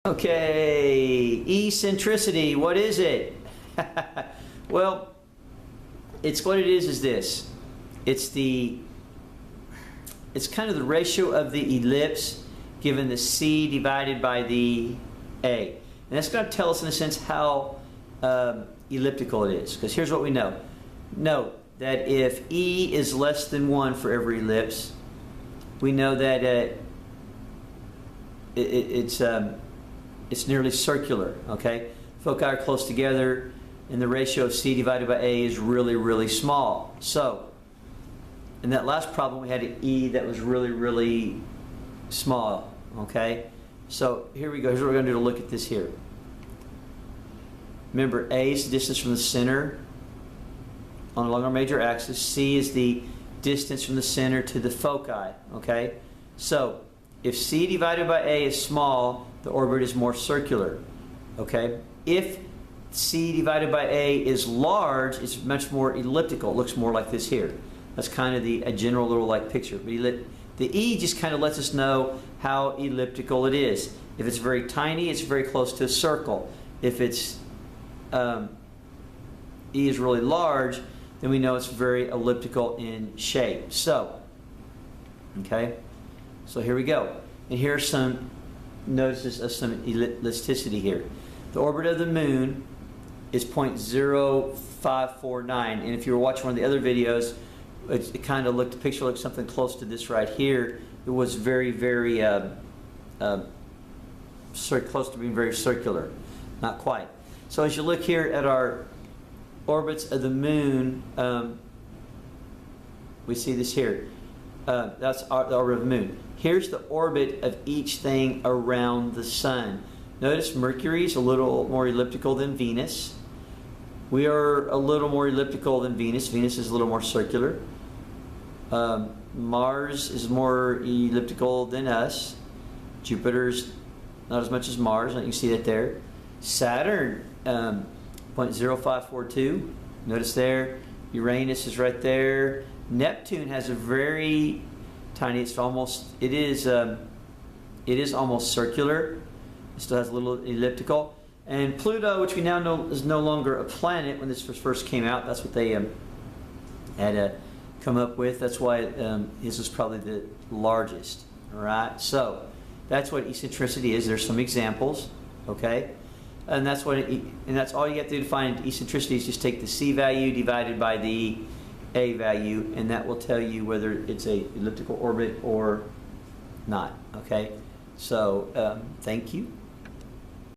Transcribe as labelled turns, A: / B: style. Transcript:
A: Okay, eccentricity, what is it? Well, what it is this. It's kind of the ratio of the ellipse given the C divided by the A. And that's going to tell us in a sense how elliptical it is. Because here's what we know. Note that if E is less than 1 for every ellipse, we know that it's nearly circular, okay? Foci are close together, and the ratio of C divided by A is really, really small. So, in that last problem, we had an E that was really, really small, okay? So, here we go. Here's what we're going to do to look at this here. Remember, A is the distance from the center along our major axis. C is the distance from the center to the foci, okay? So, if C divided by A is small, the orbit is more circular, okay? If C divided by A is large, it's much more elliptical. It looks more like this here. That's kind of a general little like picture. The E just kind of lets us know how elliptical it is. If it's very tiny, it's very close to a circle. If it's E is really large, then we know it's very elliptical in shape. So, okay, so here we go. And here's some notices of some elasticity here. The orbit of the moon is 0.0549, and if you were watching one of the other videos, it kind of looked, the picture looked something close to this right here. It was very, very close to being very circular. Not quite. So as you look here at our orbits of the moon, we see this here. That's the orbit of the moon. Here's the orbit of each thing around the sun. Notice Mercury is a little more elliptical than Venus. We are a little more elliptical than Venus. Venus is a little more circular. Mars is more elliptical than us. Jupiter's not as much as Mars. You can see that there. Saturn, 0.0542. Notice there. Uranus is right there. Neptune has a very tiny. It is almost circular. It still has a little elliptical. And Pluto, which we now know is no longer a planet, when this first came out, that's what they had come up with. That's why his was probably the largest. All right. So that's what eccentricity is. There's some examples. Okay. And that's what that's all you have to do to find eccentricity is just take the C value divided by the A value, and that will tell you whether it's a elliptical orbit or not. Okay. So thank you.